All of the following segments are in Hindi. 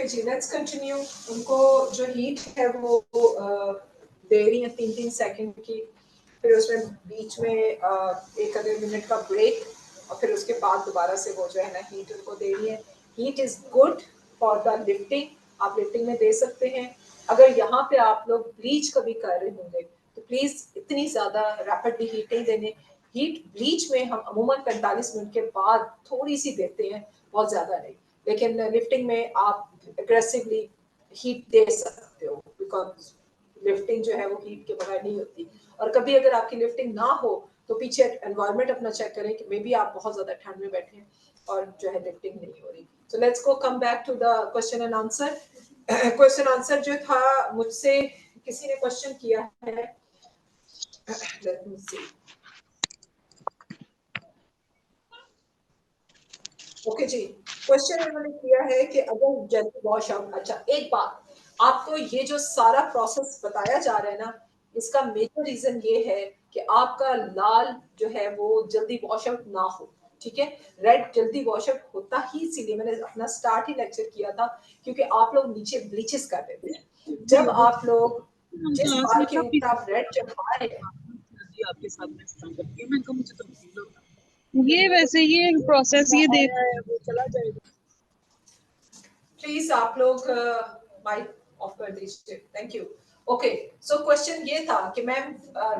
Okay ji, let's continue. उनको जो हीट है वो दे रही है 3-3 सेकंड की, फिर उसमें बीच में एक आधे मिनट का ब्रेक, और फिर उसके बाद दोबारा से वो जो है ना हीट उनको दे रही है। Heat is good for the lifting, आप लिफ्टिंग में दे सकते हैं। अगर यहाँ पे आप लोग ब्लीच कभी कर रहे होंगे तो प्लीज इतनी ज्यादा रैपिडली हीट नहीं देने। हीट ब्लीच में हम अमूमन 45 मिनट के बाद थोड़ी सी देते हैं, बहुत ज्यादा नहीं, लेकिन लिफ्टिंग में आप एग्रेसिवली हीट दे सकते हो, बिकॉज लिफ्टिंग जो है वो हीट के बगैर नहीं होती। और कभी अगर आपकी लिफ्टिंग ना हो तो पीछे एनवायरनमेंट अपना चेक करें कि मे बी आप बहुत ज्यादा ठंड में बैठे हैं और जो है लिफ्टिंग नहीं हो रही। So let's go come back to the question and answer. Question answer जो था, मुझसे किसी ने क्वेश्चन किया है, लेट मी सी। ओके जी, क्वेश्चन इन्होंने किया है कि अगर जल्दी वॉश आउट, अच्छा एक बात, आपको ये जो सारा प्रोसेस बताया जा रहा है ना, इसका मेजर रीजन ये है कि आपका लाल जो है वो जल्दी वॉश आउट ना हो, ठीक है। रेड जल्दी वॉश आउट होता ही इसीलिए मैंने अपना स्टार्ट ही लेक्चर किया था, क्योंकि आप लोग नीचे ब्लीचेस कर देते हैं। जब आप लोग जिस बाल के ऊपर आप रेड चढ़ाए, आपके साथ में करती हूँ, मैं मुझे तो ये वैसे ये प्रोसेस ये दे रहा है वो चला जाएगा। प्लीज आप लोग माइक ऑफ कर दीजिए, thank you. Okay, so question ये था कि मैम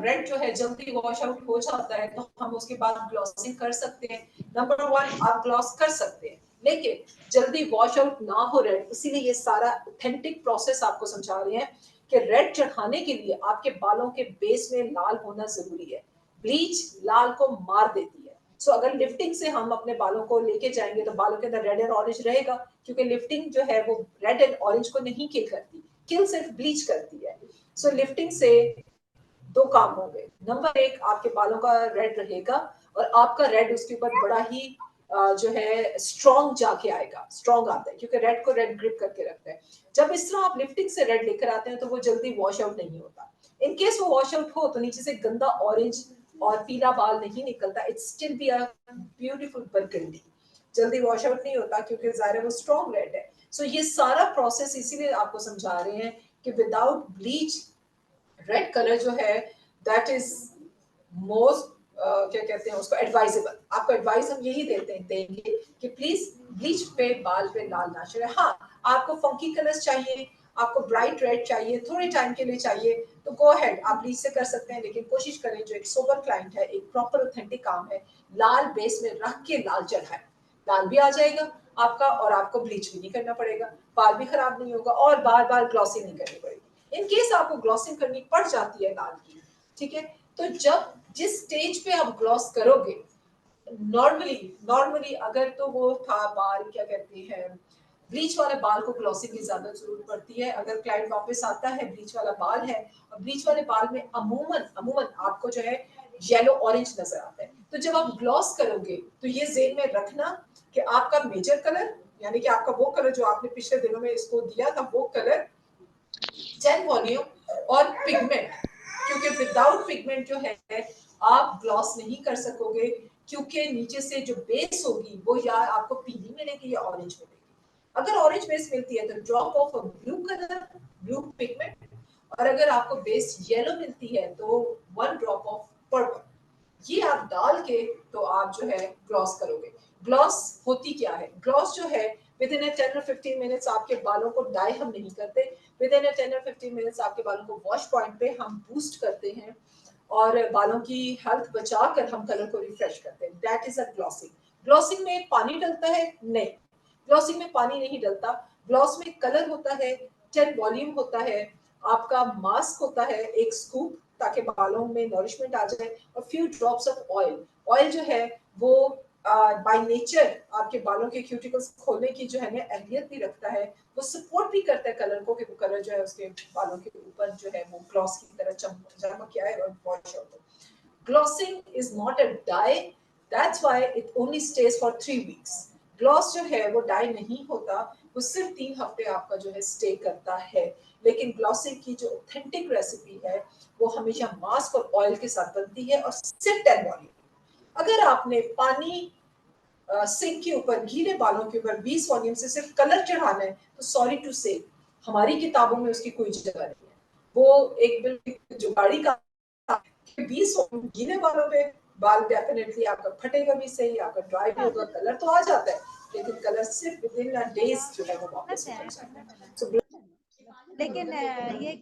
रेड जो है जल्दी वॉश आउट हो जाता है तो हम उसके बाद ग्लॉसिंग कर सकते हैं। नंबर 1, आप ग्लॉस कर सकते हैं, लेकिन जल्दी वॉश आउट ना हो रेड, इसीलिए ये सारा ऑथेंटिक प्रोसेस आपको समझा रहे हैं कि रेड चढ़ाने के लिए आपके बालों के बेस में लाल होना जरूरी है। ब्लीच लाल को मार देती है। सो अगर लिफ्टिंग से हम अपने बालों को लेके जाएंगे तो बालों के अंदर रेड एंड ऑरेंज रहेगा, क्योंकि लिफ्टिंग जो है वो रेड एंड ऑरेंज को नहीं किल करती, किल सिर्फ ब्लीच करती है। सो लिफ्टिंग से 2 काम होंगे। नंबर 1, आपके बालों का रेड रहेगा और आपका रेड उसके ऊपर बड़ा ही जो है स्ट्रॉन्ग जाके आएगा, स्ट्रॉन्ग आता है क्योंकि रेड को रेड ग्रिप करके रखता है। जब इस तरह आप लिफ्टिंग से रेड लेकर आते हैं तो वो जल्दी वॉश आउट नहीं होता। इन केस वो वॉश आउट हो तो नीचे से गंदा ऑरेंज और पीला बाल नहीं निकलता, it's still be a beautiful burgundy. जल्दी वॉश आउट नहीं होता क्योंकि ज़ाहिर है वो स्ट्रॉन्ग रेड है। सो ये सारा प्रोसेस इसीलिए आपको समझा रहे हैं कि विदाउट ब्लीच रेड कलर जो है दैट इज मोस्ट क्या कहते हैं उसको, एडवाइजेबल। आपको एडवाइस हम यही देंगे कि प्लीज ब्लीच पे बाल पे लाल ना चढ़े। हाँ, आपको फंकी कलर्स चाहिए, आपको ब्राइट रेड चाहिए, थोड़े टाइम के लिए चाहिए तो गो अहेड, आप ब्लीच से कर सकते हैं, लेकिन कोशिश करें जो एक सोबर क्लाइंट है, एक प्रॉपर ऑथेंटिक काम है, लाल बेस में रख के लाल चढ़ाए। लाल भी आ जाएगा आपका और आपको ब्लीच भी नहीं करना पड़ेगा, बाल भी खराब नहीं होगा और बार बार ग्लॉसिंग नहीं करनी पड़ेगी। इन केस आपको ग्लॉसिंग करनी पड़ जाती है लाल की, ठीक है, तो जब जिस स्टेज पे आप ग्लॉस करोगे, नॉर्मली अगर तो वो था बाल क्या कहते हैं ब्लीच वाले बाल को ग्लॉसिंग की ज्यादा जरूरत पड़ती है। अगर क्लाइंट वापस आता है ब्लीच वाला बाल है और ब्लीच वाले बाल में अमूमन आपको जो है येलो ऑरेंज नजर आता है, तो जब आप ग्लॉस करोगे तो ये जेन में रखना कि आपका मेजर कलर, यानी कि आपका वो कलर जो आपने पिछले दिनों में इसको दिया था, वो कलर, 10 वॉल्यूम और पिगमेंट, क्योंकि विदाउट पिगमेंट जो है आप ग्लॉस नहीं कर सकोगे, क्योंकि नीचे से जो बेस होगी वो या आपको पीली मिलेगी या ऑरेंज मिलेगी। अगर ऑरेंज बेस मिलती है तो drop of blue colour, blue pigment, और अगर आपको बेस येलो मिलती है तो 1 ड्रॉप ऑफ पर्पल, ये आप डाल के तो आप जो है ग्लॉस करोगे। ग्लॉस होती क्या है, ग्लॉस जो है विद इन 10 और 15 मिनट्स आपके बालों को डाई हम नहीं करते, विद इन 10 और 15 मिनट्स आपके बालों को वॉश पॉइंट पे हम बूस्ट करते हैं और बालों की हेल्थ बचा कर हम कलर को रिफ्रेश करते हैं। That is a glossing. Glossing में पानी डलता है? नहीं, ग्लॉसिंग में पानी नहीं डलता। ग्लॉस में कलर होता है, 10 वॉल्यूम होता है, आपका मास्क होता है, एक स्कूप, ताकि बालों में नरिशमेंट आ जाए, और few drops of oil. Oil जो है वो बाय नेचर आपके बालों के क्यूटिकल्स खोलने की जो है ना अहलियत भी रखता है, वो सपोर्ट भी करता है कलर को कि वो कलर जो है उसके बालों के ऊपर जो है वो ग्लॉस की तरह चमक आए और वॉश आउट हो। Glossing is not a dye, that's why it only stays for 3 weeks. Gloss जो है वो डाई नहीं होता, वो सिर्फ 3 हफ्ते आपका जो है स्टे करता है। लेकिन ग्लॉसिंग की जो ऑथेंटिक रेसिपी है वो हमेशा मास्क और ऑयल के साथ बनती है और सिर्फ 10 वॉल्यूम। अगर आपने पानी सिंक के ऊपर गीले बालों के ऊपर 20 वॉल्यूम से सिर्फ कलर चढ़ाना है, तो सॉरी टू से हमारी किताबों में उसकी कोई जगह नहीं है। वो एक बिल्कुल जुगाड़ी का 20 वॉल्यूम गीले बालों पे, बाल डेफिनेटली आपका फटेगा भी सही, आपका ड्राई भी होगा, कलर तो आ जाता है, लेकिन कलर सिर्फ विद इन अ डेज जो है वो वापस उतर जाता है। So, लेकिन ये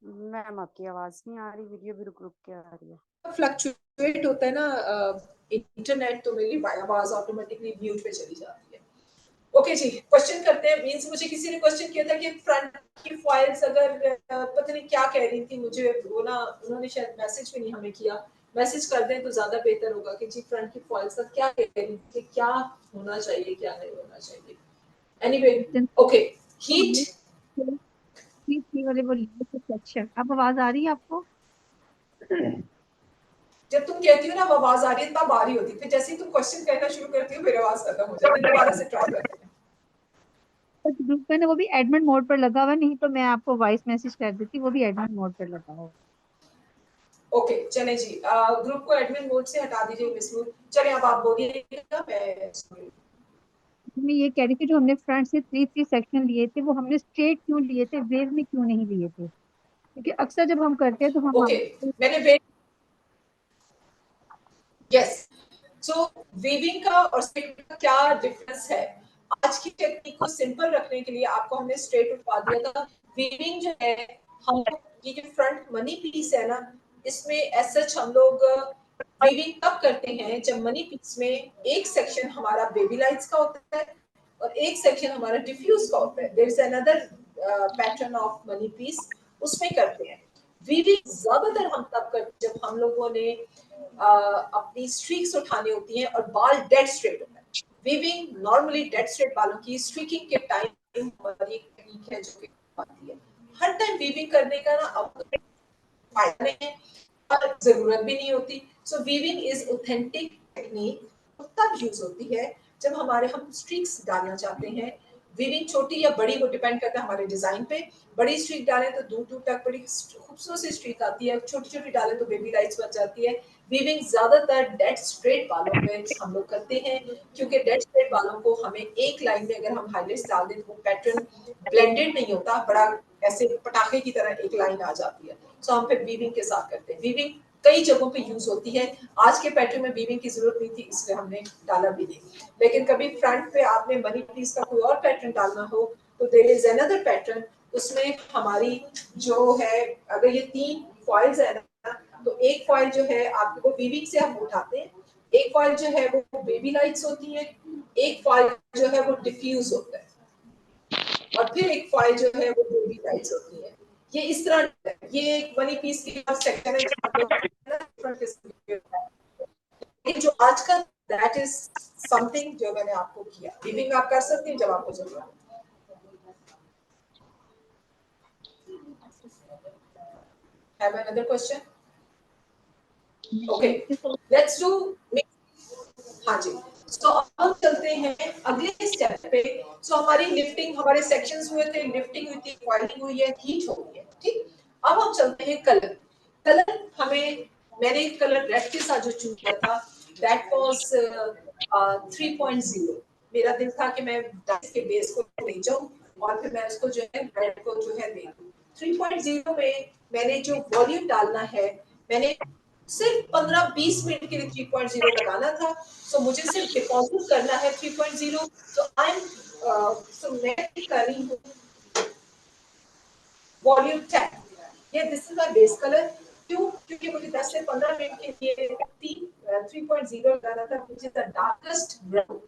मैम आपकी आवाज नहीं आ रही, वीडियो भी रुक रुक के आ रही है। फ्लक्चुएट होता है ना इंटरनेट, तो मेरी आवाज ऑटोमेटिकली म्यूट पे चली जाती है। ओके जी, क्वेश्चन करते हैं। मींस मुझे किसी ने क्वेश्चन किया था कि फ्रंट की फाइल्स अगर पता नहीं क्या कह रही थी, मुझे वो ना उन्होंने शायद मैसेज भी नहीं हमें किया, मैसेज कर दें तो ज्यादा बेहतर होगा कि जी फ्रंट की फाइल्स का क्या कह रही थी, क्या होना चाहिए क्या नहीं होना चाहिए। एनीवे ओके, हीट वाले सेक्शन। अब आवाज आ रही है आपको? जब तुम कहती हो ना आवाज आ रही है तब आ रही होती, फिर जैसे ही तुम क्वेश्चन कहना शुरू करती हो फिर आवाज खत्म हो जाती है। दोबारा से ट्राई करते हैं। ग्रुप का ना वो भी एडमिन मोड पर लगा हुआ, नहीं तो मैं आपको वॉइस मैसेज कर देती, वो भी एडमिन मोड पर लगा हो। ओके चले जी, ग्रुप को एडमिन मोड से हटा दीजिए मिस नूर। चलिए अब आप बोलिएगा, मैं सुनूंगी। मैं ये कह रही थी जो हमने फ्रंट से 3 सेक्शन लिए थे, वो हमने स्ट्रेट क्यों लिए थे, वेव में क्यों नहीं लिए थे? क्योंकि अक्सर जब हम करते हैं तो ओके, हम मैंने यस, सो वीविंग का और स्ट्रेट का क्या डिफरेंस है? आज की टेक्निक को सिंपल रखने के लिए आपको हमने स्ट्रेट उठवा दिया था। वीविंग जो है, हम ये जो फ्रंट मनी पीस है ना, इसमें एज सच हम लोग वीविंग तब करते हैं जब मनी पीस में एक सेक्शन हमारा बेबी लाइट्स का होता है और एक सेक्शन हमारा डिफ्यूज का होता है। There is another pattern of money piece, उसमें करते हैं। वीविंग ज्यादातर हम तब करते हैं जब हम लोगों ने अपनी स्ट्रीक्स उठानी होती हैं और बाल डेड स्ट्रेट होता है। वीविंग नॉर्मली डेड स्ट्रेट बालों की स्ट्रीकिंग के टाइम हमारी एक टेक्निक है जो कि आती है। हर टाइम वीविंग करने का ना अब फायदा नहीं है और जरूरत भी नहीं होती। सो वीविंग इज ऑथेंटिक टेक्निक, तब यूज होती है जब हमारे हम स्ट्रीक्स डालना चाहते हैं। वीविंग छोटी या बड़ी वो डिपेंड करता है हमारे डिजाइन पे। बड़ी स्ट्रीक डालें तो दूर दूर तक बड़ी खूबसूरत सी स्ट्रीक आती है, छोटी छोटी डालें तो बेबी लाइट्स बन जाती है। वीविंग ज्यादातर डेड स्ट्रेट बालों पे हम लोग करते हैं, क्योंकि डेड स्ट्रेट बालों को हमें एक लाइन में अगर हम हाईलाइट्स डाल दें तो वो पैटर्न ब्लेंडेड नहीं होता, बड़ा ऐसे पटाखे की तरह एक लाइन आ जाती है। सो हम फिर वीविंग के साथ करते हैं। वीविंग कई जगहों पे यूज होती है। आज के पैटर्न में वीविंग की जरूरत नहीं थी, इसलिए हमने डाला भी नहीं। लेकिन कभी फ्रंट पे आपने मनी पीस का कोई और पैटर्न डालना हो तो देयर इज अनदर पैटर्न, उसमें हमारी जो है, अगर ये 3 फॉइल्स है ना, तो एक फॉइल जो है आपके को वीविंग से हम उठाते हैं, एक फॉइल जो है वो बेबी लाइट्स होती है, एक फॉइल जो है वो डिफ्यूज होता है, और फिर एक फॉइल जो है वो बेबी लाइट्स होती है। ये इस तरह, ये एक मनी पीस की सेक्शन है जहाँ पे different किस्म के होता है। लेकिन जो आज का दैट इज समथिंग जो मैंने आपको किया। वीविंग आप कर सकते हैं जब आपको जरूरत है। Have another question? Okay, let's do. हाँ जी, तो अब हम चलते हैं अगले स्टेप पे। सो हमारी लिफ्टिंग, हमारे सेक्शंस हुए थे, लिफ्टिंग हुई थी, क्वालिटी हुई है, हीट हो गई है, ठीक। अब हम चलते हैं कलर। कलर हमें, मैंने एक कलर रेड के साथ जो चूज किया था दैट वाज 3.0। मेरा दिल था कि मैं डाइस के बेस को ले जाऊं और फिर मैं उसको जो है रेड को जो है दे दूं। 3.0 में मैंने जो वॉल्यूम डालना है, मैंने सिर्फ 15-20 मिनट के लिए 3.0 लगाना था। सो मुझे सिर्फ डिपॉजिट करना है 3.0। तो आई एम सो मैं कर रही हूँ वॉल्यूम 10। ये this is my base colour. क्यों? क्योंकि मुझे 10 से 15 मिनट के लिए 3.0 लगाना था, which is the darkest brown।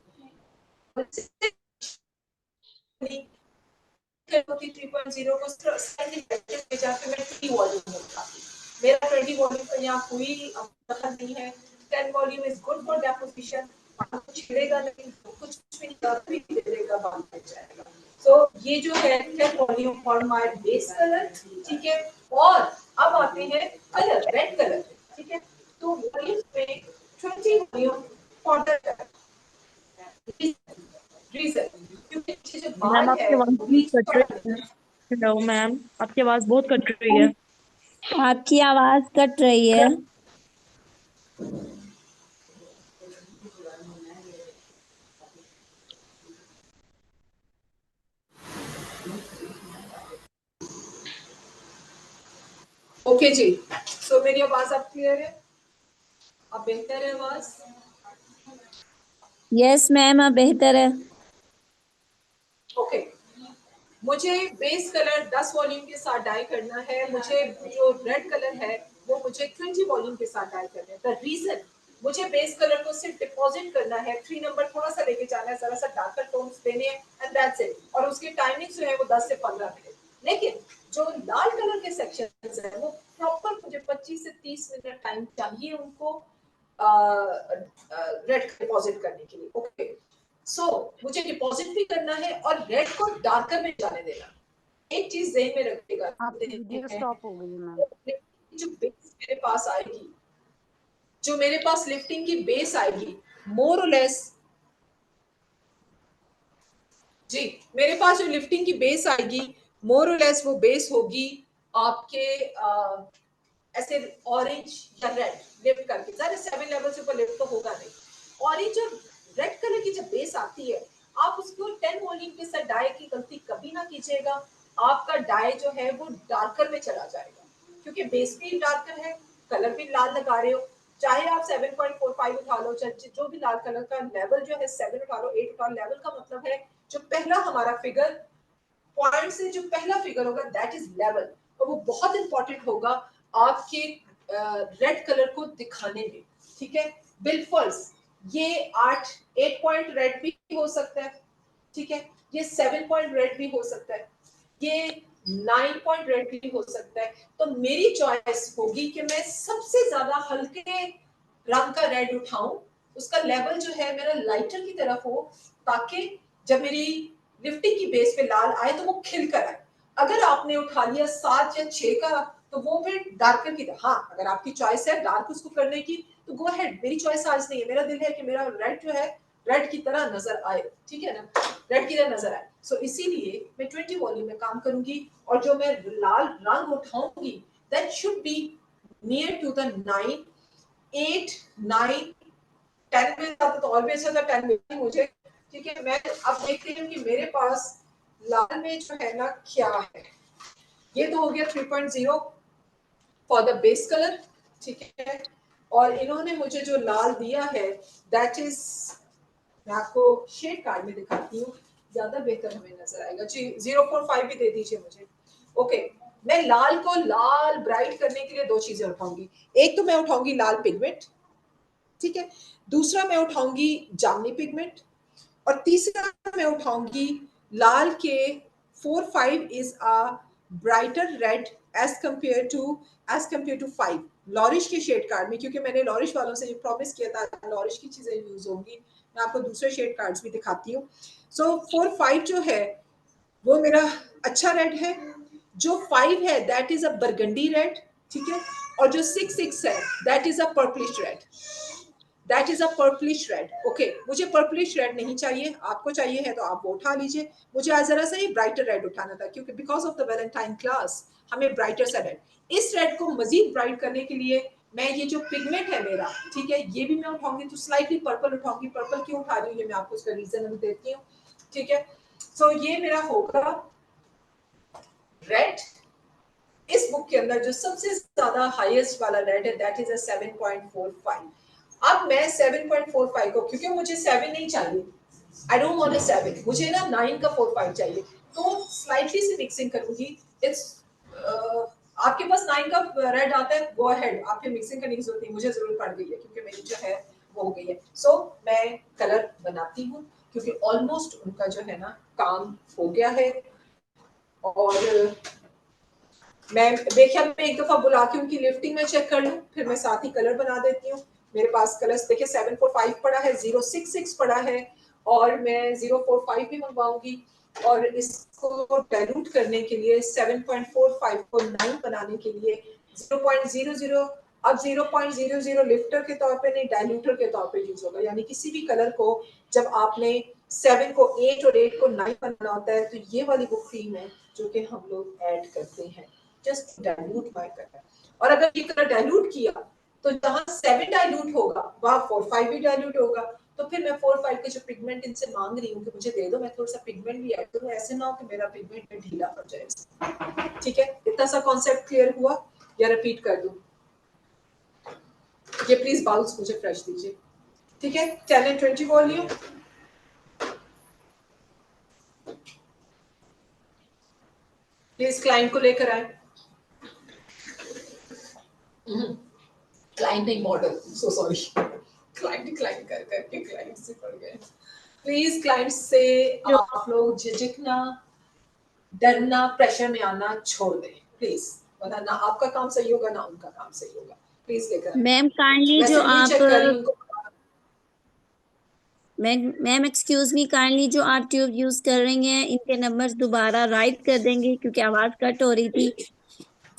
3.0 को slightly better में जाके मैं 3 वॉल्यूम लगाती। मेरा 20 वॉल्यूम का यहाँ कोई दखल नहीं है। 10 volume is good for deposition, छिड़ेगा नहीं, कुछ भी नहीं दे बाल बच जाएगा। तो ये जो है 10 volume for my base colour, ठीक है। और अब आते हैं कलर, रेड कलर, ठीक है। तो वॉल्यूम में 20 वॉल्यूम फॉर द रीजन, पीछे जो मैम बाल आपकी है आवाज वो प्लीज ब्लीच कट वाला रही है। हेलो मैम, आपकी आवाज बहुत कट रही है। आपकी आवाज कट रही है। ओके जी। सो मेरी आवाज आप क्लियर है, अब बेहतर है आवाज? यस मैम, अब बेहतर है। ओके, मुझे बेस कलर 10 वॉल्यूम के साथ डाई करना है। मुझे जो रेड कलर है वो मुझे 20 वॉल्यूम के साथ डाई करना है। द रीजन, मुझे बेस कलर को सिर्फ डिपॉजिट करना है, 3 नंबर थोड़ा सा लेके जाना है, जरा सा डार्कर टोन्स देने हैं एंड दैट्स इट। और उसकी टाइमिंग जो है वो 10 से 15 मिनट। लेकिन जो लाल कलर के सेक्शंस हैं वो प्रॉपर मुझे 25 से 30 मिनट टाइम चाहिए उनको रेड डिपॉजिट करने के लिए। ओके, सो मुझे डिपॉजिट भी करना है और रेड को डार्कर में जाने देना। एक चीज ज़हन में रखिएगा, आपकी वीडियो स्टॉप हो गई है मैम। जो बेस मेरे पास आएगी, जो मेरे पास लिफ्टिंग की बेस आएगी, मोर और लेस, जी मेरे पास जो लिफ्टिंग की बेस आएगी मोर और लेस वो बेस होगी आपके ऐसे ऑरेंज या रेड लिफ्ट करके, सारे 7 लेवल से ऊपर लिफ्ट तो होगा नहीं। ऑरेंज और रेड कलर की जब बेस आती है, आप उसको 10 वॉल्यूम के साथ डाई की गलती कभी ना कीजिएगा। आपका डाई जो है वो डार्कर में चला जाएगा, क्योंकि बेस भी डार्कर है, कलर भी लाल लगा रहे हो। चाहे आप 7.45 उठा लो, चाहे जो भी लाल कलर का लेवल जो है 7 उठा लो, 8 उठा लो, लेवल का मतलब है जो पहला हमारा फिगर पॉइंट से जो पहला फिगर होगा दैट इज लेवल, और वो बहुत इंपॉर्टेंट होगा आपके रेड कलर को दिखाने में। ठीक है, बिल्कुल ये 8 पॉइंट रेड भी हो सकता है, ठीक है, ये 7 पॉइंट रेड भी हो सकता है, ये 9 पॉइंट रेड भी हो सकता है। तो मेरी चॉइस होगी कि मैं सबसे ज्यादा हल्के रंग का रेड उठाऊं, उसका लेवल जो है मेरा लाइटर की तरफ हो, ताकि जब मेरी लिफ्टिंग की बेस पे लाल आए तो वो खिल कर आए। अगर आपने उठा लिया 7 या 6 का तो वो फिर डार्कर की तरह, हाँ अगर आपकी चॉइस है डार्क उसको करने की तो गो अहेड, मेरी चॉइस आज नहीं है। मेरा दिल है कि मेरा रेड जो है रेड की तरह नजर आए, ठीक है ना, रेड की तरह नजर आए। सो इसीलिए मैं 20 वॉल्यूम में काम करूंगी, और जो मैं लाल रंग उठाऊंगी that should be near to the 9, 8, 9, 10 में जाता तो और भी अच्छा था, 10 में मुझे, ठीक है। मैं अब देखती हूँ कि मेरे पास लाल में जो है ना क्या है। ये तो हो गया 3.0 फॉर द बेस कलर, ठीक है। और इन्होंने मुझे जो लाल दिया है दैट इज, मैं आपको शेड कार्ड में दिखाती हूँ, ज्यादा बेहतर हमें नजर आएगा जी। 0.45 भी दे दीजिए मुझे। ओके, मैं लाल को लाल ब्राइट करने के लिए दो चीजें उठाऊंगी। एक तो मैं उठाऊंगी लाल पिगमेंट, ठीक है, दूसरा मैं उठाऊंगी जामनी पिगमेंट, और तीसरा मैं उठाऊंगी लाल के 4-5 is a brighter red as compare to 5 लॉरिश के शेड कार्ड में, क्योंकि मैंने लॉरिश वालों से प्रॉमिस किया था लॉरिश की चीजें यूज होंगी। मैं आपको दूसरे शेड कार्ड्स भी दिखाती हूँ। सो 4-5 जो है वो मेरा अच्छा रेड है, जो 5 है that is a burgundy red, ठीक है, और जो 6 है that is a purplish red, that is a purplish red. Okay, मुझे पर्पलिश रेड नहीं चाहिए, आपको चाहिए है तो आप वो उठा लीजिए। मुझे आज जरा सा ही ब्राइटर रेड उठाना था, क्योंकि because of the Valentine class हमें ब्राइटर सा रेड, इस रेड को मजीद ब्राइट करने के लिए मैं ये जो पिगमेंट है मेरा, ठीक है, ये भी मैं उठाऊंगी तो स्लाइटली पर्पल उठाऊंगी। पर्पल क्यों उठा रही हूँ ये मैं आपको उसका रीजन अभी देती हूँ, ठीक है। सो ये मेरा होगा रेड। इस बुक के अंदर जो सबसे ज्यादा हाईएस्ट वाला रेड है दैट इज अ 7.45। अब मैं 7.45 को, क्योंकि मुझे 7 नहीं चाहिए, आई डोंट वांट अ 7, मुझे ना 9 का 45 चाहिए, तो स्लाइटली सी मिक्सिंग करूंगी। इट्स आपके पास 9 का रेड आता है, गो अहेड, आपके मिक्सिंग करने की जरूरत नहीं, मुझे जरूरत पड़ गई है क्योंकि मेरी जो है वो हो गई है। सो मैं कलर बनाती हूँ, क्योंकि ऑलमोस्ट उनका जो है ना काम हो गया है। और मैं देखिए मैं एक दफा बुला के उनकी लिफ्टिंग में चेक कर लूं, फिर मैं साथ ही कलर बना देती हूँ। मेरे पास कलर्स देखिए 7.45 पड़ा है, 0.66 पड़ा है, और मैं 0.45 भी मंगवाऊंगी। और इसको डाइल्यूट करने के लिए 7.45 को 9 बनाने के लिए 0.00, अब 0.00 लिफ्टर के तौर पे नहीं डाइल्यूटर के तौर पे यूज होगा। यानी किसी भी कलर को जब आपने 7 को 8 और 8 को 9 बनाना होता है, तो ये वाली वो क्रीम है जो कि हम लोग ऐड करते हैं, जस्ट डाइल्यूट बाय करना। और अगर ये कलर डाइल्यूट किया तो जहां 7 डाइल्यूट होगा वहां 4 5 भी डाइल्यूट होगा, तो फिर मैं 4 5 के जो पिगमेंट इनसे मांग रही हूँ कि मुझे दे दो, मैं थोड़ा सा पिगमेंट भी ऐड करूँ, ऐसे ना हो कि मेरा पिगमेंट में ढीला पड़ जाए। ठीक है, इतना सा कॉन्सेप्ट क्लियर हुआ या रिपीट कर दूं? ये प्लीज बाउल्स मुझे फ्रेश दीजिए। ठीक है, 10 and 20 वॉल्यूम। प्लीज क्लाइंट को लेकर आए। क्लाइंट नहीं, मॉडल, सो सॉरी, क्लाइंट कर करके क्लाइंट से पड़ गए। प्लीज क्लाइंट से आप लोग झिझकना, डरना, प्रेशर में आना छोड़ दें प्लीज, वरना ना आपका काम सही होगा ना उनका काम सही होगा। प्लीज लेकर आए। मैम काइंडली मैं जो सिर्फ ये आप चेक कर रही हूँ उनको। मैम एक्सक्यूज मी, काइंडली जो आप ट्यूब यूज कर रही हैं इनके नंबर्स दोबारा राइट कर देंगे, क्योंकि आवाज कट हो रही थी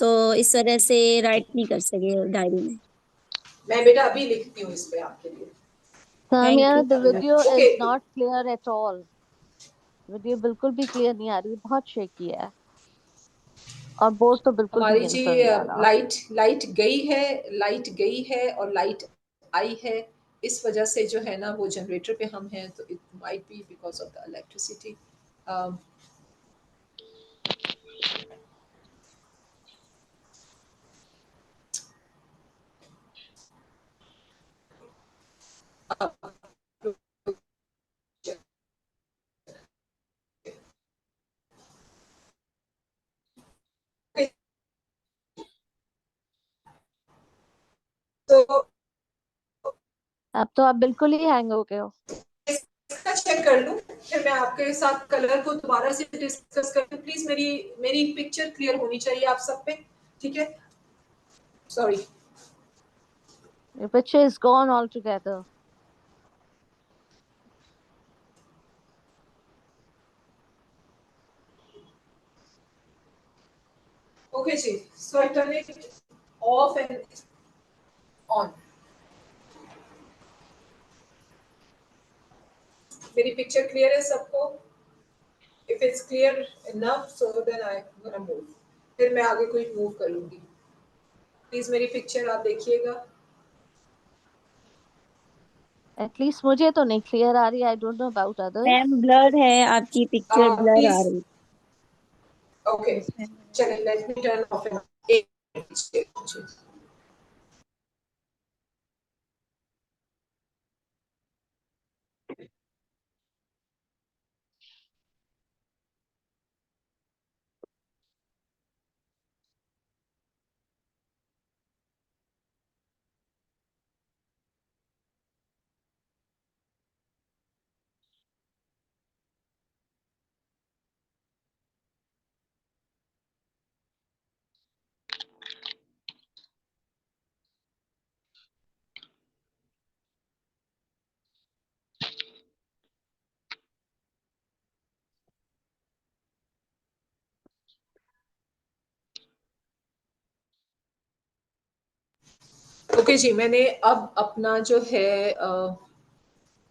तो इस वजह से राइट नहीं कर सके डायरी में। मैं बेटा अभी लिखती हूँ इस पे आपके लिए। Thank Samya, you. the video okay, is not clear at all. Video बिल्कुल भी क्लियर नहीं आ रही, बहुत शेकी है और बोर्ड तो बिल्कुल भी हमारी नहीं जी नजर नहीं आ रहा। लाइट गई है, लाइट गई है और लाइट आई है, इस वजह से जो है ना वो जनरेटर पे हम हैं, तो it might be because of the electricity. तो अब तो आप बिल्कुल ही हैंग हो गए हो। इसका चेक कर लूं, फिर मैं आपके साथ कलर को दोबारा से डिस्कस करूं। प्लीज मेरी मेरी पिक्चर क्लियर होनी चाहिए आप सब पे। ठीक है, sorry. Your picture is gone altogether. Okay जी, so I turn it off and on. मेरी पिक्चर क्लियर है सबको? If it's clear enough so then I gonna move, फिर मैं आगे कोई मूव करूंगी। प्लीज मेरी पिक्चर आप देखिएगा। एटलीस्ट मुझे तो नहीं क्लियर आ रही। I don't know about others. Ma'am blur है, आपकी पिक्चर ब्लर आ प्लीज, रही ओके, है। चलिए let me turn off and एक मिनट। ओके जी, मैंने अब अपना जो है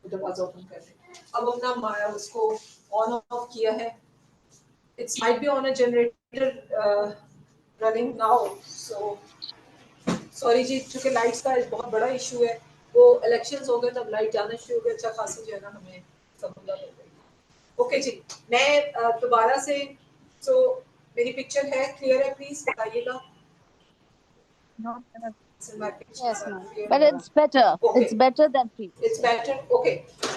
दरवाजा ओपन कर रहे, अब अपना उसको ऑन ऑफ किया है। It's might be on a generator running now, so sorry जी, क्योंकि लाइट्स का एक बहुत बड़ा इशू है। वो इलेक्शंस हो गए तब लाइट जाना शुरू हो गया, अच्छा खासी जो है ना हमें सहूलत हो गई। ओके जी, मैं दोबारा से, सो मेरी पिक्चर है क्लियर है, प्लीज बताइएगा। Not gonna- So my pictures Yes, are ma'am. clear But now. it's better. It's Okay. better than it's previously. Better. Okay,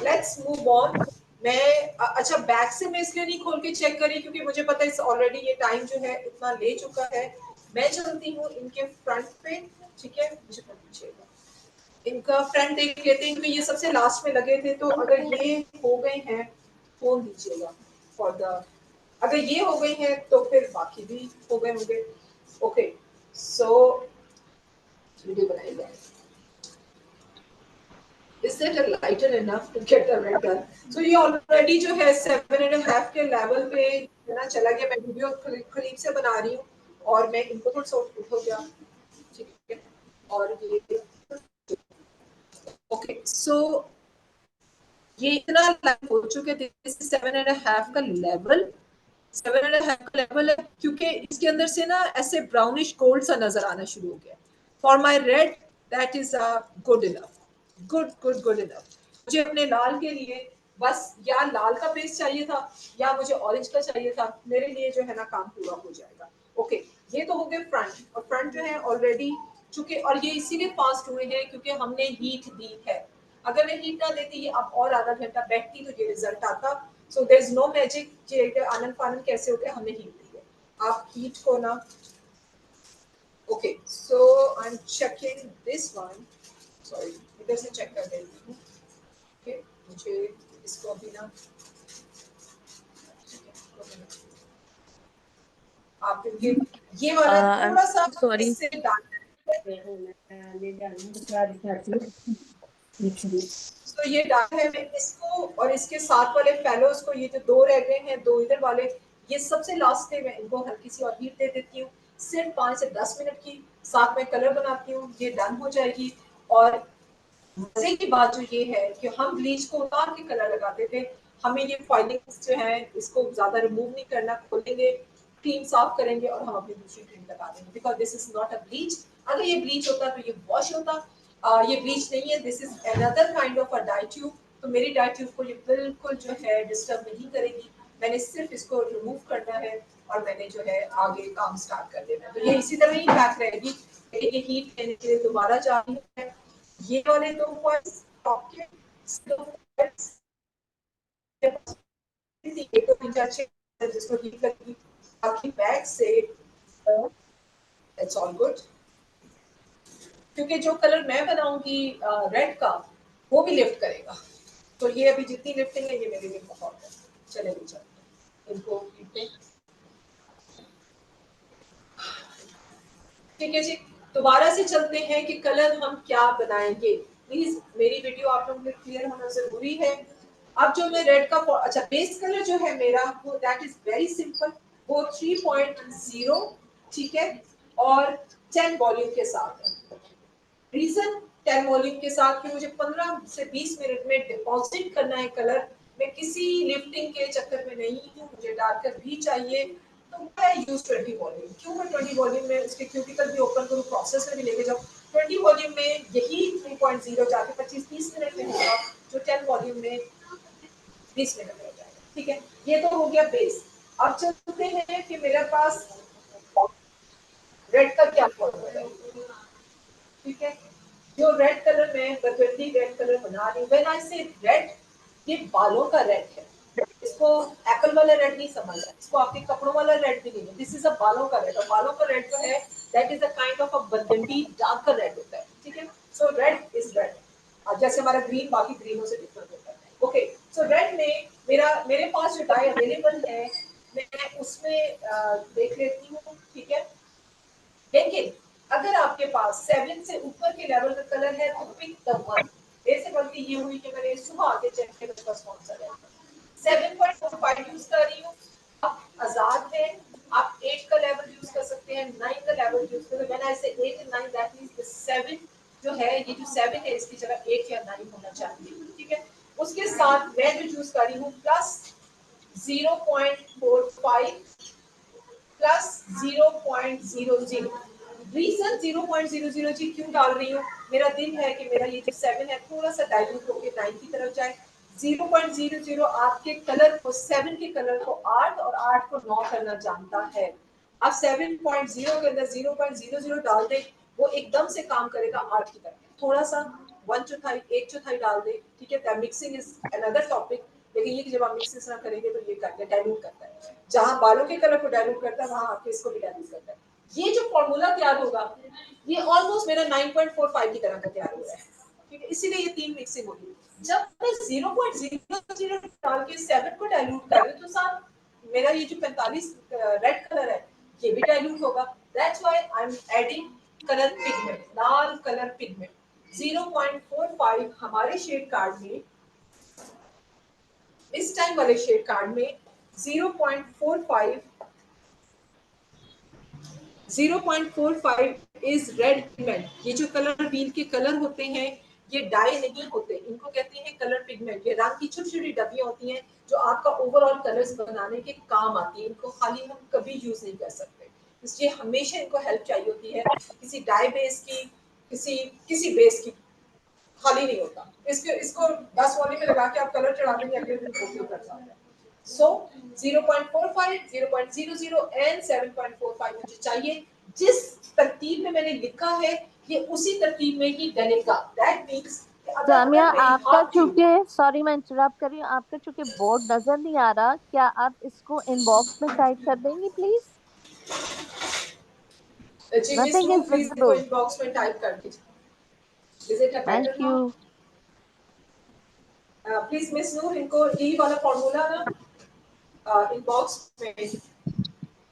let's move on. मैं अच्छा बैक से मैं इसलिए नहीं खोल के चेक करी क्योंकि मुझे पता है ऑलरेडी ये टाइम जो है इतना ले चुका है। मैं चलती हूँ इनके फ्रंट पे। ठीक है, मुझे पूछिएगा इनका फ्रंट देख लेते हैं क्योंकि ये सबसे लास्ट में लगे थे, तो अगर ये हो गए हैं फोन दीजिएगा फॉर द, अगर ये हो गई हैं तो फिर बाकी भी हो गए होंगे। ओके, सो वीडियो बनाइएगा। Is that a lighter enough to get the red done? So ये already जो है 7.5 के लेवल पे है ना चला गया। मैं वीडियो करीब से बना रही हूँ और मैं इनको थोड़ा सा उठ हो गया। ठीक है, और ये ओके, सो ये इतना लाइट हो चुके थे, 7.5 का लेवल, 7.5 का लेवल है, क्योंकि इसके अंदर से ना ऐसे ब्राउनिश गोल्ड सा नजर आना शुरू हो गया। For my read that is good enough, good enough. मुझे अपने लाल के लिए बस या लाल का बेस चाहिए था या मुझे ऑरेंज का चाहिए था, मेरे लिए जो है ना काम पूरा हो जाएगा। ओके, ये तो हो गए फ्रंट, और फ्रंट जो है ऑलरेडी चूंकि, और ये इसीलिए फास्ट हुए हैं क्योंकि हमने हीट दी है। अगर मैं हीट ना देती, ये अब और आधा घंटा बैठती तो ये रिजल्ट आता। So there is no magic कि आनंद फानंद कैसे होते हैं, हमने हीट दी है। आप हीट को ना, okay, so I am checking this one, sorry इधर से चेक कर देती हूँ। ओके, मुझे इसको अभी ना, आप ये वाला थोड़ा सा सॉरी, इससे डाल, तो ये डाल है, मैं इसको और इसके साथ वाले फेलोज को, ये जो दो रह गए हैं, दो इधर वाले, ये सबसे लास्ट में मैं इनको हल्की सी और हीट दे देती हूँ, सिर्फ 5 से 10 मिनट की। साथ में कलर बनाती हूँ, ये डन हो जाएगी। और मजे की बात जो ये है कि हम ब्लीच को उतार के कलर लगाते थे, हमें ये फाइलिंग्स जो है इसको ज्यादा रिमूव नहीं करना, खोलेंगे, क्रीम साफ करेंगे और हम अपनी दूसरी क्रीम लगा देंगे, because this is not a bleach. अगर ये ब्लीच होता तो ये वॉश होता, ये ब्लीच नहीं है, this is another kind of a dye tube. तो मेरी डाई ट्यूब को ये बिल्कुल जो है डिस्टर्ब नहीं करेगी, मैंने सिर्फ इसको रिमूव करना है और मैंने जो है आगे काम स्टार्ट कर देना है। तो ये इसी तरह ही पैक रहेगी, ये हीट लेने के लिए दोबारा जा रही है। ये वाले दो पॉइंट्स आपके, दो पॉइंट्स एक तो 3 4 6 जिसको हीट लगी, बाकी बैक से इट्स ऑल गुड। क्योंकि जो कलर मैं बनाऊंगी रेड का, वो भी लिफ्ट करेगा, तो ये अभी जितनी लिफ्टिंग है ये मेरे लिए बहुत है। चले भी चलते इनको हीट, ठीक है जी। दोबारा से चलते हैं कि कलर हम क्या बनाएंगे। प्लीज मेरी वीडियो आप लोगों को क्लियर होना जरूरी है। अब जो मैं रेड का, अच्छा बेस कलर जो है मेरा वो दैट इज वेरी सिंपल, वो 3.0, ठीक है, और 10 वॉल्यूम के साथ है। रीजन 10 वॉल्यूम के साथ कि मुझे 15 से 20 मिनट में डिपॉजिट करना है कलर, मैं किसी लिफ्टिंग के चक्कर में नहीं हूँ, मुझे डार्कर भी चाहिए, तो मैं यूज 20 वॉल्यूम। क्यों मैं 20 वॉल्यूम में उसके क्यूटिकल भी ओपन करूँ, प्रोसेस में भी लेके जाऊँ। 20 वॉल्यूम में यही 3.0 जाके 25-30 मिनट में होगा, जो 10 वॉल्यूम में 20 मिनट में हो जाएगा, ठीक है। ये तो हो गया बेस। अब चलते हैं कि मेरे पास रेड का क्या फॉर्मूला है, ठीक है। जो रेड कलर में बर्गंडी रेड कलर बना रही हूँ, व्हेन आई से रेड, ये बालों का रेड है, इसको एप्पल वाला रेड नहीं समझना, इसको आपके कपड़ों वाला रेड भी नहीं है, दिस इज अ बालों का रेड। और बालों का रेड जो है that is a kind of a burgundy darker red होता है, ठीक है। सो रेड इज रेड, जैसे हमारा ग्रीन बाकी ग्रीनों से डिफरेंट होता है। ओके, सो रेड में मेरे पास जो डाई अवेलेबल है, मैं उसमें देख लेती हूँ, ठीक है। लेकिन अगर आपके पास 7 से ऊपर के लेवल का कलर है तो पिक द वन। ऐसे गलती ये हुई कि मैंने सुबह आके चेक किया मेरे पास कौन सा है, 7.45 यूज कर रही हूँ। आप आजाद हैं, आप 8 का लेवल यूज कर सकते हैं, 9 का लेवल यूज कर सकते हैं। व्हेन आई से 8 एंड 9 दैट मींस द 7 जो है, ये जो 7 है इसकी जगह 8 या 9 होना चाहिए, ठीक है। उसके साथ मैं जो यूज कर रही हूँ प्लस 0.45 प्लस 0.00। रीजन 0.00 जी क्यों डाल रही हूँ, मेरा दिल है कि मेरा ये जो 7 है थोड़ा सा डाइल्यूट होकर 9 की तरफ जाए। 0.00 आपके कलर को, 7 के कलर को 8 और 8 को 9 करना जानता है। आप 7.0 के अंदर 0.00 डाल दे, वो एकदम से काम करेगा 8 की तरफ। थोड़ा सा 1/4 1/4 डाल दे, ठीक है। मिक्सिंग इज अनदर टॉपिक, लेकिन ये कि जब आप मिक्सिंग ना करेंगे तो ये करके डाइल्यूट करता है, जहां बालों के कलर को डाइल्यूट करता है वहां आपके इसको भी डाइल्यूट करता है। ये जो फॉर्मूला तैयार होगा, ये ऑलमोस्ट मेरा 9.45 की तरह का तैयार हो रहा है, ठीक है। इसीलिए ये 3 मिक्सिंग होगी। जब मैं 0.00 डाल के 7 को डाइल्यूट कर रही हूँ, तो साथ मेरा ये जो 45 रेड कलर है ये भी डाइल्यूट होगा। That's why I am adding colour pigment, Lal colour pigment. 0.45 हमारे शेड कार्ड में, इस टाइम वाले शेड कार्ड में 0.45 0.45 इज रेड पिगमेंट। ये जो कलर व्हील के कलर होते हैं, ये डाई नहीं होते, इनको कहते हैं कलर पिगमेंट। ये रंग की छोटी छोटी डब्बियां होती हैं जो आपका ओवरऑल कलर्स बनाने के काम आती है। इनको खाली हम कभी यूज नहीं कर सकते, इसलिए हमेशा इनको हेल्प चाहिए होती है किसी डाई बेस की, किसी किसी बेस की, खाली नहीं होता। इसको 10 वाली में लगा के आप कलर चढ़ा देंगे, अगले दिन फोटो कर जाता है। सो 0.45, 0.00 एंड 7.45 मुझे चाहिए। जिस तरतीब में मैंने लिखा है ये उसी तरतीब में ही डलेगा। दैट मींस अगर जामिया, अगर मेरी आपका हाथ की चूंकि, सॉरी मैं इंटरप्ट कर रही हूँ, आपका चूंकि बोर्ड नजर नहीं आ रहा, क्या आप इसको इनबॉक्स में टाइप कर देंगी प्लीज? जी miss nothing Noor is please इनको विजिबल। इनबॉक्स में टाइप कर दीजिए। Is it a thank better you. Now? Please miss Noor इनको ई वाला फॉर्मूला ना इनबॉक्स में,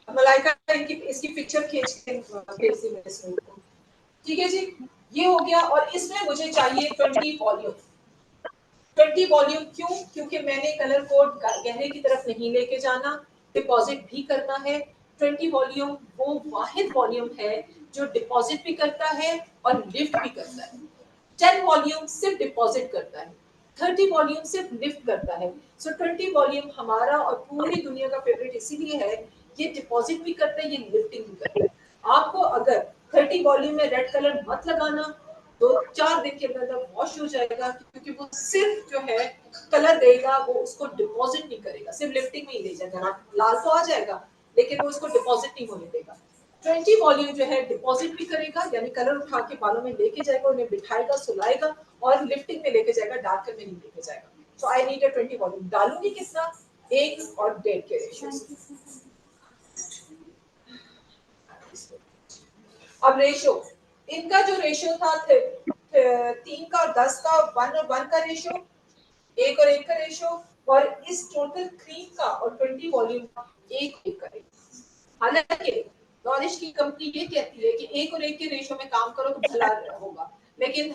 मलाइका इनकी इसकी पिक्चर खींच के भेज दी मिस नूर को। ठीक है जी, ये हो गया। और इसमें मुझे चाहिए 20 वॉल्यूम। 20 वॉल्यूम क्यों? क्योंकि मैंने कलर कोड गहरे की तरफ नहीं लेके जाना, डिपॉजिट भी करना है। 20 वॉल्यूम वो वाहिद वॉल्यूम है जो डिपॉजिट भी करता है और लिफ्ट भी करता है। 10 वॉल्यूम सिर्फ डिपॉजिट करता है, 30 वॉल्यूम सिर्फ लिफ्ट करता है। सो 20 वॉल्यूम हमारा और पूरी दुनिया का फेवरेट इसीलिए है, ये डिपॉजिट भी करता है, ये लिफ्टिंग भी करता है। आपको अगर 30 वॉल्यूम में रेड कलर मत लगाना, 2-4 दिन के अंदर वॉश हो जाएगा, क्योंकि वो सिर्फ जो है कलर देगा, वो उसको डिपॉजिट नहीं करेगा, सिर्फ लिफ्टिंग में ही ले जाएगा। लाल तो आ जाएगा लेकिन वो उसको डिपॉजिट नहीं होने देगा। 20 वॉल्यूम जो है डिपॉजिट भी करेगा, यानी कलर उठा के बालों में लेके जाएगा, उन्हें बिठाएगा, सुलाएगा और लिफ्टिंग में लेके जाएगा, डार्कर में नहीं लेके जाएगा। सो आई नीड अ 20 वॉल्यूम। डालूंगी कितना? 1 और 1.5 के रेशियो से। अब रेशियो, इनका जो रेशियो था 3 का और 10 का, 1 और 1 का रेशियो, 1 और 1 का रेशियो, और इस टोटल क्रीम का और 20 वॉल्यूम का 1 का रेशियो। हालांकि नॉलेज की कंपनी ये कहती है कि 1 और 1 के रेशियो में काम करो तो भला होगा, लेकिन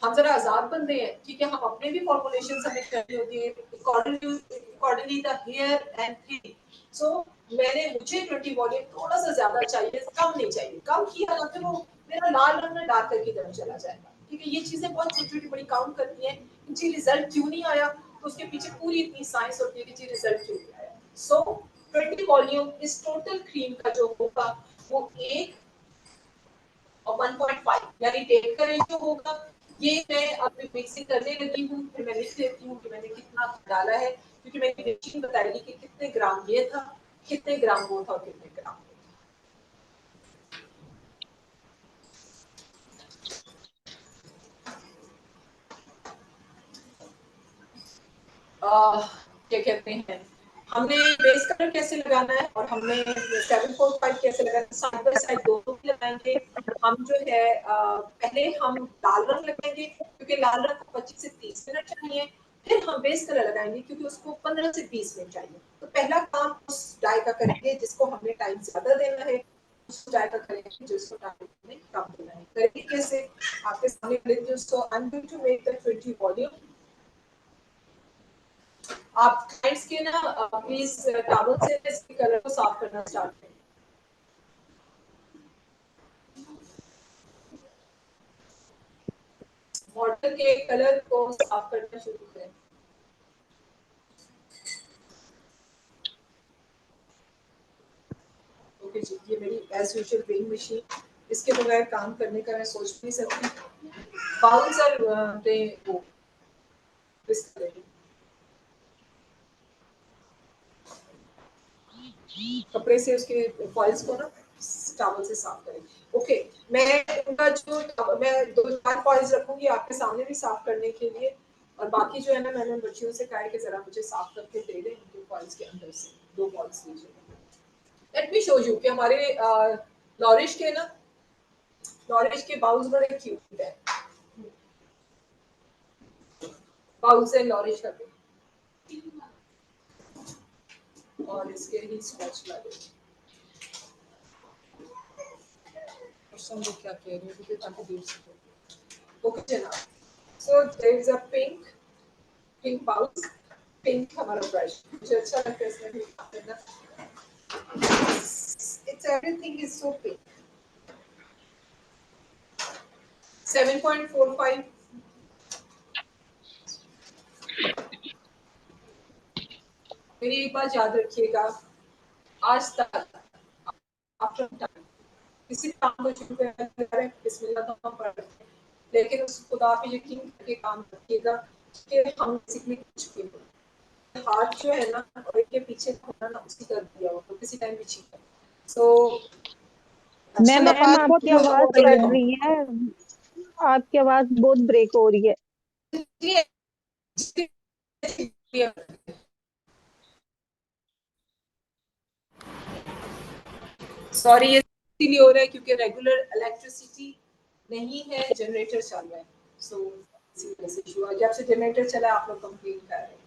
हम जरा आजाद बंदे हैं, ठीक है, हम अपने भी फॉर्मुलेशन हमें करनी होती है accordingly the hair and thin. So मुझे 20 वॉल्यूम थोड़ा सा ज्यादा चाहिए, कम नहीं चाहिए। कम किया ना तो वो मेरा लाल रंग में डार्क की तरफ चला जाएगा। ठीक है, ये चीजें बहुत छोटी छोटी बड़ी काउंट करती हैं। जी रिजल्ट क्यों नहीं आया, तो उसके पीछे पूरी इतनी साइंस होती है कि जी रिजल्ट क्यों नहीं आया। सो 20 वॉल्यूम इस टोटल क्रीम का जो होगा वो 1 और 1.5 यानी 1.5 का रेशियो होगा। ये मैं अभी मिक्सिंग करने लगी हूँ, फिर मैं लिख लेती हूँ कि मैंने कितना डाला है, क्योंकि मेरी मशीन बताएगी कि कितने ग्राम ये था, कितने ग्राम वो था और कितने ग्राम क्या कहते हैं, हमने बेस कलर कैसे लगाना है और हमने 745 कैसे लगाना है, साइड बाय साइड दोनों भी लगाएंगे। हम जो है पहले हम लाल रंग लगाएंगे, क्योंकि लाल रंग को 25 से 30 मिनट चाहिए। फिर हम बेस कलर लगाएंगे क्योंकि उसको 15 से 20 मिनट चाहिए। तो पहला काम उस डाई का करेंगे जिसको हमने टाइम ज्यादा देना है, उस डाई का करेंगे जिसको टाइम हमने कम देना है। करेंगे कैसे, आपके सामने लेंगे उसको। I am going to make the 20 volume. आप क्लाइंट्स के ना प्लीज टॉवल से इसके कलर को साफ करना स्टार्ट करें। मॉडल के कलर को साफ करना शुरू करें। ओके जी, ये मेरी एज यूजुअल वेइंग मशीन, इसके बगैर काम करने का मैं सोच नहीं सकती। बाउल्स और वो इस तरह कपड़े से उसके फॉइल्स को ना टॉवल से साफ करें। ओके, मैं उनका जो मैं 2-4 फॉइल्स रखूंगी आपके सामने भी साफ करने के लिए, और बाकी जो है ना मैंने बच्चियों से कहा है कि जरा मुझे साफ करके दे दें उनके फॉइल्स के अंदर से 2 फॉइल्स लीजिए। लेट मी शो यू कि हमारे लॉरिश के ना, लॉरिश के बाउल्स बड़े क्यूट है। बाउल्स है लॉरिश का भी, और इसके ही स्पॉच लगे। और समझो क्या कह रही हूँ क्योंकि ताकि देख सको। ओके जनाब, so there is a pink bowls, pink हमारा ब्रश, मुझे अच्छा लगता है इसमें भी करना। It's everything is so pink. 7.45 मेरी एक बात याद रखिएगा, आज तक आफ्टर टाइम किसी काम को शुरू करें बिस्मिल्लाह तो हम पढ़ते हैं, लेकिन उस खुदा पे यकीन करके काम रखिएगा कि हम बेसिकली कुछ भी हाथ जो है ना और इनके पीछे होना ना उसकी कर दिया हो तो किसी टाइम भी ठीक है। सो मैम आपकी आवाज कट रही है, आपकी आवाज बहुत ब्रेक हो रही है। सॉरी, ये इसीलिए हो रहा है क्योंकि रेगुलर इलेक्ट्रिसिटी नहीं है, जनरेटर चल रहा है। सो जब से जनरेटर चला आप लोग कंप्लेन कर रहे हैं।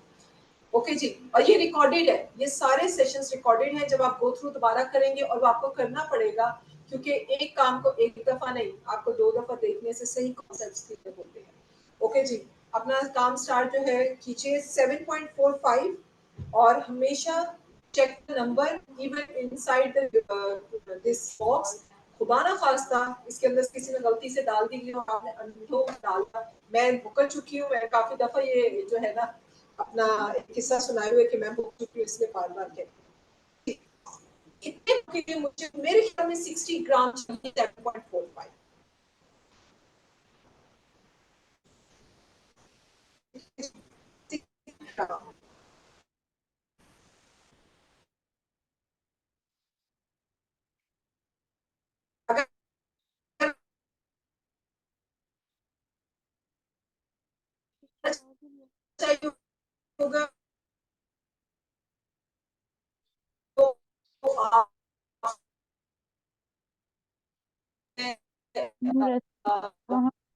ओके जी, और ये रिकॉर्डेड है, ये सारे सेशंस रिकॉर्डेड हैं। जब आप गो थ्रू दोबारा करेंगे और वो आपको करना पड़ेगा क्योंकि एक काम को एक दफा नहीं, आपको 2 दफा देखने से सही कॉन्सेप्ट्स क्लियर होते हैं। ओके जी, अपना काम स्टार्ट जो है कीजिए 7.45 और हमेशा check the number even inside this box. खुदा ना खास्ता इसके अंदर किसी ने गलती से डाल दी हो, आपने अनडू डाला, मैं भुगत चुकी हूँ, मैं काफी दफा ये जो है ना अपना एक किस्सा सुनाए हुए कि मैं भुगत चुकी हूँ, इसलिए बार बार कहती हूँ। इतने के लिए मुझे मेरे ख्याल में 60 ग्राम चाहिए 7.45। अगर चाहिए होगा तो आप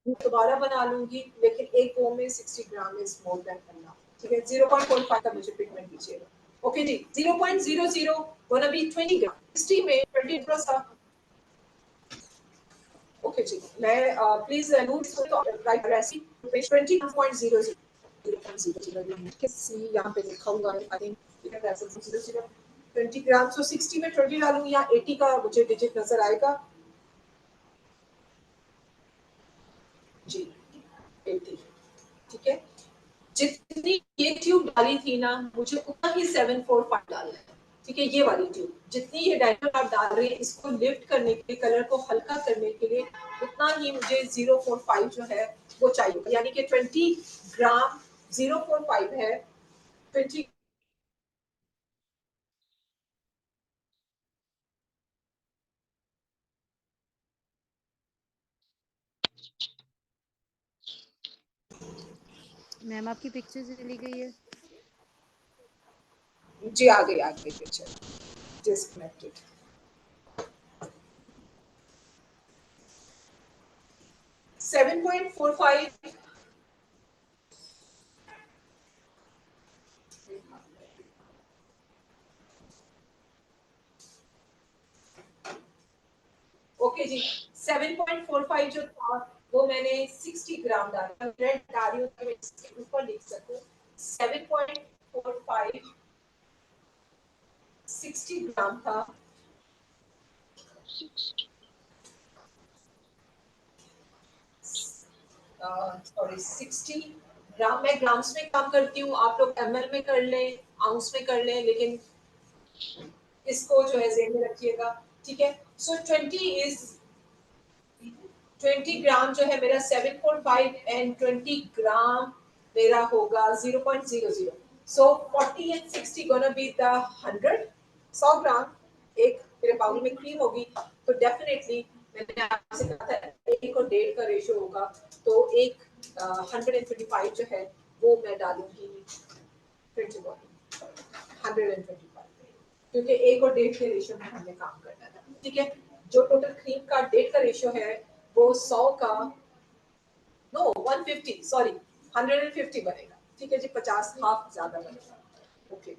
दोबारा बना लूंगी, लेकिन एक गो में 60 gram is more than enough. ठीक है, 0.45 का मुझे पिगमेंट दीजिएगा। ओके जी, 0.00 गोना बी 20 ग्राम, 60 में 20 प्लस था। ओके जी, मैं प्लीज नोट इसको राइट रेसिपी पेज 20.00 सी यहाँ पे लिखा हुआ है। आई थिंक 20 ग्राम, सो 60 में 20 डालूंगी या 80 का मुझे डिजिट नजर आएगा जी, 80। ठीक है, जितनी ये ट्यूब डाली थी ना मुझे उतना ही 745 डालना है। ठीक है, ये वाली ट्यूब जितनी ये डायमंड आप डाल रहे हैं इसको लिफ्ट करने के लिए, कलर को हल्का करने के लिए उतना ही मुझे 045 जो है वो चाहिए, यानी कि 20 ग्राम 045 है। 20 मैम आपकी पिक्चर चली गई है। जी आ गई picture disconnected. Seven point four five okay जी, 7.45 जो था वो मैंने 60 ग्राम डाला, रेड डाल रही हूँ तो मैं इसके ऊपर लिख सकूं 7.45 60 ग्राम था। सॉरी 60 ग्राम, मैं ग्राम्स में काम करती हूँ, आप लोग एमएल में कर लें, आउंस में कर लें, लेकिन इसको जो है ज़हन में रखिएगा। ठीक है, सो 20 ग्राम जो है मेरा 7.5 एंड 20 ग्राम मेरा होगा 0.00। सो 40 एंड 60 गोना बी द 100। 100 ग्राम एक मेरे बाउल में क्रीम होगी तो डेफिनेटली मैंने आपसे कहा था 1 और 1.5 का रेशो होगा, तो एक 125 जो है वो मैं डालूंगी 125, क्योंकि 1 और 1.5 के रेशो में हमने काम करना था। ठीक है, जो टोटल क्रीम का 1.5 का रेशो है वो 100 का नो 150 सॉरी 150 बनेगा। ठीक है जी, 50 हाफ ज्यादा बनेगा। ओके,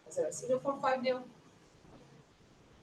0.5 दो